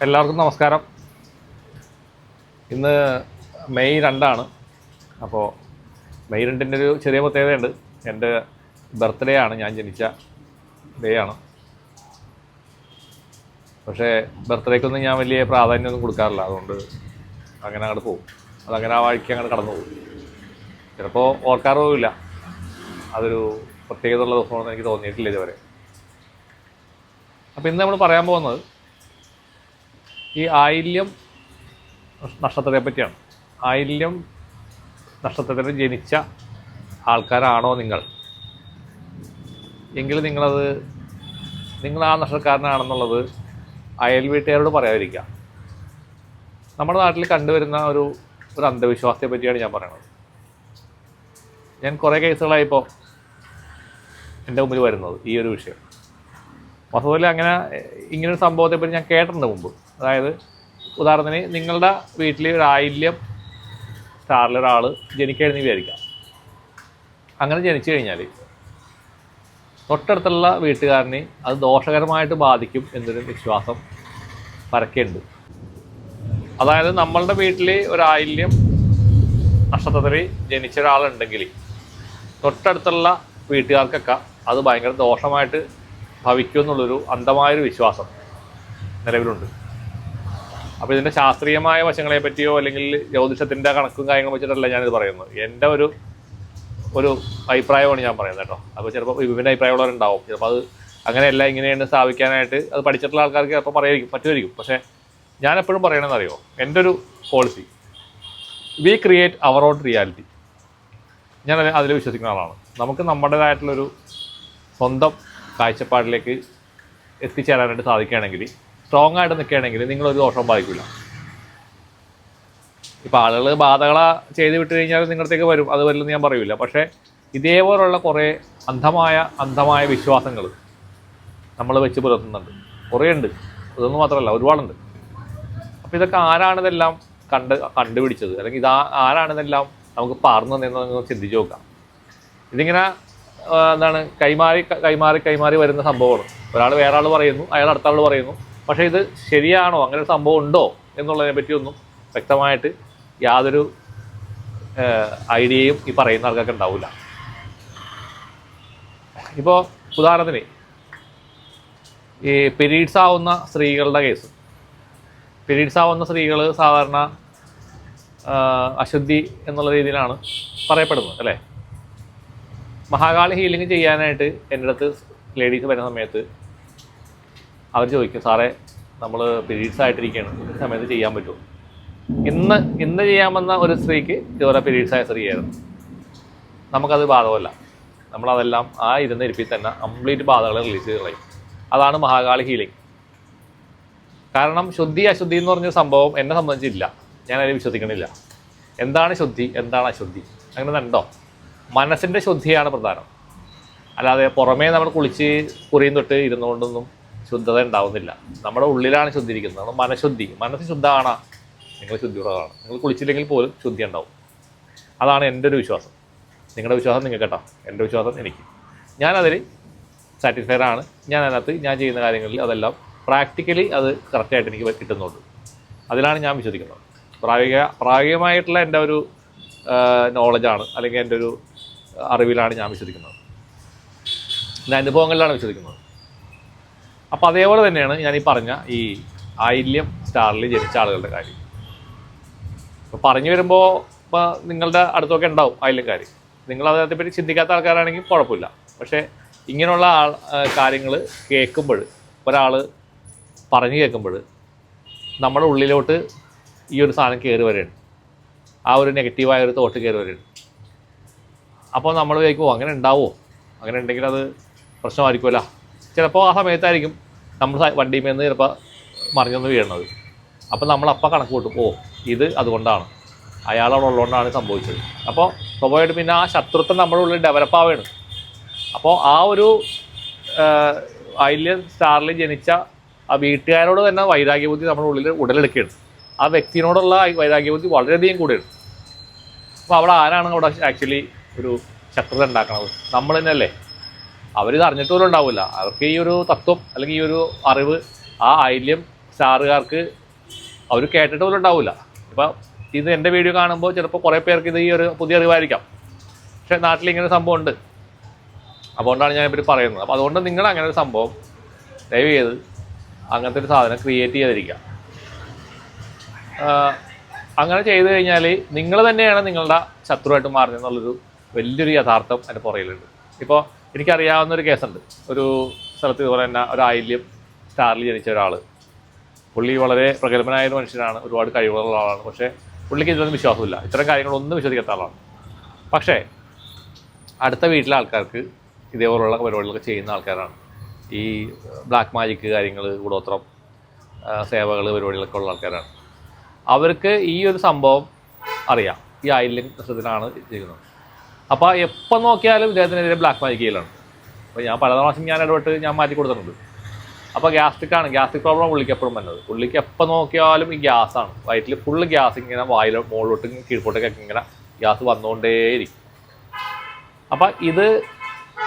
എല്ലാവർക്കും നമസ്കാരം. ഇന്ന് മെയ് 2 അപ്പോൾ മെയ് 2 ഒരു ചെറിയ പ്രത്യേകതയുണ്ട്. എൻ്റെ ബർത്ത്ഡേ ആണ്, ഞാൻ ജനിച്ച ഡേ ആണ്. പക്ഷേ ബർത്ത്ഡേക്കൊന്നും ഞാൻ വലിയ പ്രാധാന്യമൊന്നും കൊടുക്കാറില്ല. അതുകൊണ്ട് അങ്ങനെ അങ്ങോട്ട് പോകും. അതങ്ങനെ ആ വഴിക്ക് അങ്ങനെ കടന്നു പോകും. ചിലപ്പോൾ ഓർക്കാറ് പോവില്ല. അതൊരു പ്രത്യേകതയുള്ള ദിവസമാണെന്ന് എനിക്ക് തോന്നിയിട്ടില്ല ഇതുവരെ. അപ്പോൾ ഇന്ന് നമ്മൾ പറയാൻ പോകുന്നത് ഈ ആയില്യം നക്ഷത്രത്തെ പറ്റിയാണ്. ആയില്യം നക്ഷത്രത്തിൽ ജനിച്ച ആൾക്കാരാണോ നിങ്ങൾ എങ്കിൽ നിങ്ങൾ ആ നക്ഷത്രക്കാരനാണെന്നുള്ളത് അയൽ വീട്ടുകാരോട് പറയാതിരിക്കുക. നമ്മുടെ നാട്ടിൽ കണ്ടുവരുന്ന ഒരു അന്ധവിശ്വാസത്തെ പറ്റിയാണ് ഞാൻ പറയുന്നത്. ഞാൻ കുറേ കേസുകളായിപ്പോൾ എൻ്റെ മുമ്പിൽ വരുന്നത് ഈ ഒരു വിഷയം. അതുപോലെ ഇങ്ങനൊരു സംഭവത്തെപ്പറ്റി ഞാൻ കേട്ടിട്ടുണ്ട് മുമ്പ്. അതായത് ഉദാഹരണത്തിന് നിങ്ങളുടെ വീട്ടിൽ ഒരു ആയില്യം സ്റ്റാറിലൊരാൾ ജനിക്കുകയാണെന്ന് വിചാരിക്കാം. അങ്ങനെ ജനിച്ചു കഴിഞ്ഞാൽ തൊട്ടടുത്തുള്ള വീട്ടുകാരനെ അത് ദോഷകരമായിട്ട് ബാധിക്കും എന്നൊരു വിശ്വാസം പരക്കെയുണ്ട്. അതായത് നമ്മളുടെ വീട്ടിൽ ഒരു ആയില്യം നക്ഷത്രത്തിൽ ജനിച്ച ഒരാളുണ്ടെങ്കിൽ തൊട്ടടുത്തുള്ള വീട്ടുകാർക്കൊക്കെ അത് ഭയങ്കര ദോഷമായിട്ട് ഭവിക്കും എന്നുള്ളൊരു അന്ധമായൊരു വിശ്വാസം നിലവിലുണ്ട്. അപ്പോൾ ഇതിൻ്റെ ശാസ്ത്രീയമായ വശങ്ങളെ പറ്റിയോ അല്ലെങ്കിൽ ജ്യോതിഷത്തിൻ്റെ കണക്കും കാര്യങ്ങളും വെച്ചിട്ടല്ല ഞാനിത് പറയുന്നത്. എൻ്റെ ഒരു അഭിപ്രായമാണ് ഞാൻ പറയുന്നത് കേട്ടോ. അപ്പോൾ ചിലപ്പോൾ വിഭിന്ന അഭിപ്രായമുള്ളവരുണ്ടാവും. ചിലപ്പോൾ അത് അങ്ങനെയല്ല ഇങ്ങനെയാണ് സ്ഥാപിക്കാനായിട്ട് അത് പഠിച്ചിട്ടുള്ള ആൾക്കാർക്ക് ചിലപ്പോൾ പറ്റുമായിരിക്കും. പക്ഷേ ഞാൻ എപ്പോഴും പറയണമെന്ന് അറിയോ, എൻ്റെ ഒരു policy, we create our own reality. ഞാൻ അതിൽ വിശ്വസിക്കുന്ന ആളാണ്. നമുക്ക് നമ്മുടേതായിട്ടുള്ളൊരു സ്വന്തം കാഴ്ചപ്പാടിലേക്ക് എത്തിച്ചേരാനായിട്ട് സാധിക്കുകയാണെങ്കിൽ, സ്ട്രോങ് ആയിട്ട് നിൽക്കുകയാണെങ്കിൽ നിങ്ങളൊരു ദോഷം ബാധിക്കില്ല. ഇപ്പോൾ ആളുകൾ ബാധകളെ ചെയ്ത് വിട്ട് കഴിഞ്ഞാൽ നിങ്ങളത്തേക്ക് വരും, അത് വരില്ലെന്ന് ഞാൻ പറയില്ല. പക്ഷേ ഇതേപോലുള്ള കുറേ അന്ധമായ വിശ്വാസങ്ങൾ നമ്മൾ വെച്ച് പുലർത്തുന്നുണ്ട്. കുറേ ഉണ്ട്, ഇതൊന്നും മാത്രമല്ല, ഒരുപാടുണ്ട്. അപ്പോൾ ഇതൊക്കെ ആരാണിതെല്ലാം കണ്ടുപിടിച്ചത്, അല്ലെങ്കിൽ ആരാണിതെല്ലാം നമുക്ക് പറഞ്ഞു തന്നെയെന്ന് ചിന്തിച്ച് നോക്കാം. ഇതിങ്ങനെ കൈമാറി വരുന്ന സംഭവമാണ്. ഒരാൾ വേറെ ആൾ പറയുന്നു, അയാൾ അടുത്ത ആൾ പറയുന്നു. പക്ഷേ ഇത് ശരിയാണോ, അങ്ങനെ ഒരു സംഭവം ഉണ്ടോ എന്നുള്ളതിനെ പറ്റിയൊന്നും വ്യക്തമായിട്ട് യാതൊരു ഐഡിയയും ഈ പറയുന്ന ആൾക്കാർക്ക് ഉണ്ടാവില്ല. ഇപ്പോൾ ഉദാഹരണത്തിന് ഈ പീരീഡ്സ് ആവുന്ന സ്ത്രീകളുടെ കേസ്. പീരീഡ്സ് ആവുന്ന സ്ത്രീകൾ സാധാരണ അശുദ്ധി എന്നുള്ള രീതിയിലാണ് പറയപ്പെടുന്നത് അല്ലേ. മഹാകാളി ഹീലിംഗ് ചെയ്യാനായിട്ട് എൻ്റെ അടുത്ത് ലേഡീസ് വരുന്ന സമയത്ത് അവർ ചോദിക്കും, സാറേ നമ്മൾ പീരീഡ്സ് ആയിട്ടിരിക്കുകയാണ്, ഈ സമയത്ത് ചെയ്യാൻ പറ്റുമോ? ഇന്ന് ചെയ്യാമെന്ന ഒരു സ്ത്രീക്ക് ഇതുപോലെ പീരീഡ്സ് ആയ സ്ത്രീയായിരുന്നു. നമുക്കത് ബാധകമല്ല. നമ്മളതെല്ലാം ആ ഇരുപ്പിൽ തന്നെ കംപ്ലീറ്റ് ബാധകളെ റിലീസ് ചെയ്ത് കളയും. അതാണ് മഹാകാളി ഹീലിംഗ്. കാരണം ശുദ്ധി അശുദ്ധി എന്ന് പറഞ്ഞൊരു സംഭവം എന്നെ സംബന്ധിച്ചില്ല. ഞാനതിൽ വിശ്വസിക്കണില്ല. എന്താണ് ശുദ്ധി, എന്താണ് അശുദ്ധി, അങ്ങനെ ഉണ്ടോ? മനസ്സിൻ്റെ ശുദ്ധിയാണ് പ്രധാനം. അല്ലാതെ പുറമേ നമ്മൾ കുളിച്ച് കുറിയും തൊട്ട് ഇരുന്നുകൊണ്ടൊന്നും ശുദ്ധത ഉണ്ടാവുന്നില്ല. നമ്മുടെ ഉള്ളിലാണ് ശുദ്ധിയിരിക്കുന്നത്. നമ്മൾ മനസ്സ് ശുദ്ധമാണ്, നിങ്ങൾ ശുദ്ധിയുള്ളതാണ്. നിങ്ങൾ കുളിച്ചില്ലെങ്കിൽ പോലും ശുദ്ധി ഉണ്ടാവും. അതാണ് എൻ്റെ ഒരു വിശ്വാസം. നിങ്ങളുടെ വിശ്വാസം നിങ്ങൾക്ക് കേട്ടോ, എൻ്റെ വിശ്വാസം എനിക്ക്. ഞാനതിൽ സാറ്റിസ്ഫൈഡ് ആണ്. ഞാൻ ചെയ്യുന്ന കാര്യങ്ങളിൽ അതെല്ലാം പ്രാക്ടിക്കലി അത് കറക്റ്റായിട്ട് എനിക്ക് കിട്ടുന്നുണ്ട്. അതിലാണ് ഞാൻ വിശ്വസിക്കുന്നത്. പ്രായോഗികമായിട്ടുള്ള എൻ്റെ ഒരു നോളജാണ്, അല്ലെങ്കിൽ എൻ്റെ ഒരു അറിവിലാണ് ഞാൻ വിശ്വസിക്കുന്നത്. എൻ്റെ അനുഭവങ്ങളിലാണ് വിശ്വസിക്കുന്നത്. അപ്പോൾ അതേപോലെ തന്നെയാണ് ഞാൻ ഈ പറഞ്ഞ ഈ ആയില്യം സ്റ്റാറിൽ ജനിച്ച ആളുകളുടെ കാര്യം. ഇപ്പോൾ പറഞ്ഞു വരുമ്പോൾ ഇപ്പോൾ നിങ്ങളുടെ അടുത്തൊക്കെ ഉണ്ടാവും ആയില്യക്കാർ. നിങ്ങൾ അതിനെപ്പറ്റി ചിന്തിക്കാത്ത ആൾക്കാരാണെങ്കിൽ കുഴപ്പമില്ല. പക്ഷേ ഇങ്ങനെയുള്ള കാര്യങ്ങൾ കേൾക്കുമ്പോൾ, ഒരാൾ പറഞ്ഞു കേൾക്കുമ്പോൾ നമ്മുടെ ഉള്ളിലോട്ട് ഈ ഒരു സാധനം കയറി വരികയാണ്. ആ ഒരു നെഗറ്റീവായ ഒരു തോട്ട് കയറി വരികയാണ്. അപ്പോൾ നമ്മൾ വിചാരിക്കുമോ അങ്ങനെ ഉണ്ടാവുമോ, അങ്ങനെ ഉണ്ടെങ്കിൽ അത് പ്രശ്നമായിരിക്കുമല്ല. ചിലപ്പോൾ ആ സമയത്തായിരിക്കും നമ്മൾ വണ്ടിയിൽ നിന്ന് ചിലപ്പോൾ മറിഞ്ഞൊന്ന് വീഴണത്. അപ്പോൾ നമ്മളപ്പം കണക്ക് കൂട്ടും, ഇത് അതുകൊണ്ടാണ്, അയാളവിടെ ഉള്ളതുകൊണ്ടാണ് സംഭവിച്ചത്. അപ്പോൾ സ്വാഭാവികമായിട്ട് പിന്നെ ആ ശത്രുത്വം നമ്മുടെ ഉള്ളിൽ ഡെവലപ്പ് ആവുകയാണ്. അപ്പോൾ ആ ഒരു ആയില്യം സ്റ്റാറിൽ ജനിച്ച ആ വീട്ടുകാരോട് തന്നെ വൈരാഗ്യബുദ്ധി നമ്മുടെ ഉള്ളിൽ ഉടലെടുക്കുകയാണ്. ആ വ്യക്തിയോടുള്ള വൈരാഗ്യബുദ്ധി വളരെയധികം കൂടിയാണ്. അപ്പോൾ അവിടെ ആരാണ് അവിടെ ആക്ച്വലി ഒരു ശത്രുത ഉണ്ടാക്കണത്? നമ്മൾ തന്നെയല്ലേ. അവരിത് അറിഞ്ഞിട്ട് പോലും ഉണ്ടാവില്ല. അവർക്ക് ഈ ഒരു തത്വം അല്ലെങ്കിൽ ഈ ഒരു അറിവ് ആ ആയില്യം സ്റ്റാറുകാർക്ക് അവർ കേട്ടിട്ട് പോലും ഉണ്ടാവില്ല. ഇപ്പം ഇത് എൻ്റെ വീഡിയോ കാണുമ്പോൾ ചിലപ്പോൾ കുറേ പേർക്ക് ഇത് ഈ ഒരു പുതിയ അറിവായിരിക്കാം. പക്ഷേ നാട്ടിൽ ഇങ്ങനെ ഒരു സംഭവം ഉണ്ട്. അതുകൊണ്ടാണ് ഞാൻ ഇവർ പറയുന്നത്. അപ്പോൾ അതുകൊണ്ട് നിങ്ങൾ അങ്ങനെ ഒരു സംഭവം ദയവ് ചെയ്ത് അങ്ങനത്തെ ഒരു സാധനം ക്രിയേറ്റ് ചെയ്യാതിരിക്കുക. അങ്ങനെ ചെയ്തു കഴിഞ്ഞാൽ നിങ്ങൾ തന്നെയാണ് നിങ്ങളുടെ ശത്രുവായിട്ട് മാറുന്നതെന്നുള്ളൊരു വലിയൊരു യഥാർത്ഥം അതിൻ്റെ പുറകിലുണ്ട്. ഇപ്പോൾ എനിക്കറിയാവുന്നൊരു കേസുണ്ട്. ഒരു സ്ഥലത്ത് ഇതുപോലെ തന്നെ ഒരു ആയില്യം സ്റ്റാറിൽ ജനിച്ച ഒരാൾ. പുള്ളി വളരെ പ്രഗത്ഭനായ ഒരു മനുഷ്യനാണ്, ഒരുപാട് കഴിവുള്ള ആളാണ്. പക്ഷേ പുള്ളിക്ക് ഇതിലൊന്നും വിശ്വാസമില്ല, ഇത്തരം കാര്യങ്ങളൊന്നും വിശ്വസിക്കാത്ത ആളാണ്. പക്ഷേ അടുത്ത വീട്ടിലെ ആൾക്കാർക്ക് ഇതേപോലുള്ള പരിപാടികളൊക്കെ ചെയ്യുന്ന ആൾക്കാരാണ്. ഈ ബ്ലാക്ക് മാജിക് കാര്യങ്ങൾ, കൂടോത്രം സേവകൾ പരിപാടികളൊക്കെ ഉള്ള ആൾക്കാരാണ്. അവർക്ക് ഈ ഒരു സംഭവം അറിയാം, ഈ ആയില്യം നക്ഷത്രത്തിലാണ് ചെയ്യുന്നത്. അപ്പോൾ എപ്പോൾ നോക്കിയാലും ഇദ്ദേഹത്തിനെതിരെ ബ്ലാക്ക് മാജിക് ചെയ്യലാണ്. അപ്പോൾ ഞാൻ പല പ്രാവശ്യം ഞാൻ ഇടപെട്ട് ഞാൻ മാറ്റി കൊടുത്തിട്ടുണ്ട്. അപ്പോൾ ഗ്യാസ്ട്രിക്കാണ്, ഗ്യാസ്ട്രിക് പ്രോബ്ലം പുള്ളിക്ക് എപ്പോഴും വന്നത്. പുള്ളിക്ക് എപ്പോൾ നോക്കിയാലും ഈ ഗ്യാസാണ്, വയറ്റിൽ ഫുള്ള് ഗ്യാസ് ഇങ്ങനെ വായിൽ മുകളിലോട്ട് കീഴ്പോട്ടേക്കൊക്കെ ഇങ്ങനെ ഗ്യാസ് വന്നുകൊണ്ടേയിരിക്കും. അപ്പം ഇത്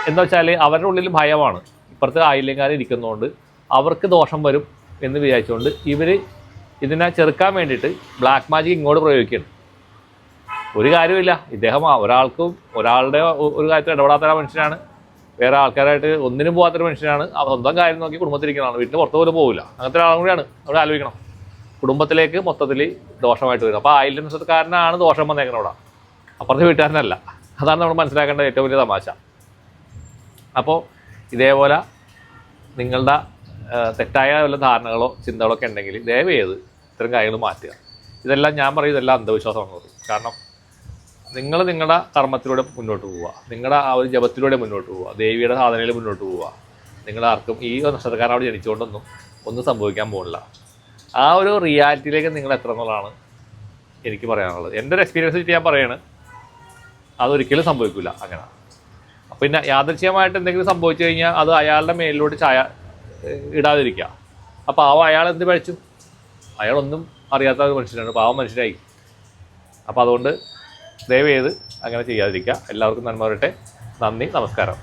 എന്താ വെച്ചാൽ അവരുടെ ഉള്ളിൽ ഭയമാണ്. ഇപ്പുറത്ത് ആയില്യക്കാർ ഇരിക്കുന്നതുകൊണ്ട് അവർക്ക് ദോഷം വരും എന്ന് വിചാരിച്ചുകൊണ്ട് ഇവർ ഇതിനെ ചെറുക്കാൻ വേണ്ടിയിട്ട് ബ്ലാക്ക് മാജിക് ഇങ്ങോട്ട് പ്രയോഗിക്കുകയാണ്. ഒരു കാര്യമില്ല, ഇദ്ദേഹം ഒരാളുടെ ഒരു കാര്യത്തിൽ ഇടപെടാത്ത മനുഷ്യനാണ്, വേറെ ആൾക്കാരായിട്ട് ഒന്നിനും പോകാത്തൊരു മനുഷ്യനാണ്. സ്വന്തം കാര്യം നോക്കി കുടുംബത്തിലിരിക്കുന്നതാണ്, വീട്ടിൽ പുറത്ത് പോലും പോകില്ല. അങ്ങനത്തെ ഒരാളും കൂടിയാണ് അവിടെ ആലോചിക്കണം. കുടുംബത്തിലേക്ക് മൊത്തത്തിൽ ദോഷമായിട്ട് വരും. അപ്പോൾ ആയില്യം നക്ഷത്രക്കാരനാണ് ദോഷം വന്നേക്കണം അവിടെ, അപ്പുറത്തെ വീട്ടുകാരനല്ല. അതാണ് നമ്മൾ മനസ്സിലാക്കേണ്ട ഏറ്റവും വലിയ തമാശ. അപ്പോൾ ഇതേപോലെ നിങ്ങളുടെ തെറ്റായ വല്ല ധാരണകളോ ചിന്തകളോ ഒക്കെ ഉണ്ടെങ്കിൽ ദയവ് ചെയ്ത് ഇത്തരം കാര്യങ്ങൾ മാറ്റുക. ഇതെല്ലാം ഞാൻ പറയും, ഇതെല്ലാം അന്ധവിശ്വാസമാണെന്ന് പറയും. കാരണം നിങ്ങൾ നിങ്ങളുടെ കർമ്മത്തിലൂടെ മുന്നോട്ട് പോവുക, നിങ്ങളുടെ ആ ഒരു ജപത്തിലൂടെ മുന്നോട്ട് പോവുക, ദേവിയുടെ സാധനയിൽ മുന്നോട്ട് പോവുക. നിങ്ങളാർക്കും ഈ നക്ഷത്രക്കാരനോട് ജനിച്ചുകൊണ്ടൊന്നും സംഭവിക്കാൻ പോകുന്നില്ല. ആ ഒരു റിയാലിറ്റിയിലേക്ക് നിങ്ങൾ എത്ര എന്നുള്ളതാണ് എനിക്ക് പറയാനുള്ളത്. എൻ്റെ ഒരു എക്സ്പീരിയൻസ് വെച്ചിട്ട് ഞാൻ പറയാണ്, അതൊരിക്കലും സംഭവിക്കില്ല അങ്ങനെ. പിന്നെ യാദൃച്ഛികമായിട്ട് എന്തെങ്കിലും സംഭവിച്ചു കഴിഞ്ഞാൽ അത് അയാളുടെ മേലിലോട്ട് ഇടാതിരിക്കുക. അപ്പോൾ അയാൾ എന്ത് പഴിച്ചു? അയാളൊന്നും അറിയാത്ത ഒരു മനുഷ്യനാണ്, പാവം മനുഷ്യരായി. അപ്പോൾ അതുകൊണ്ട് ദയവ് ചെയ്ത് അങ്ങനെ ചെയ്യാതിരിക്കുക. എല്ലാവർക്കും നന്മ വരട്ടെ. നന്ദി, നമസ്കാരം.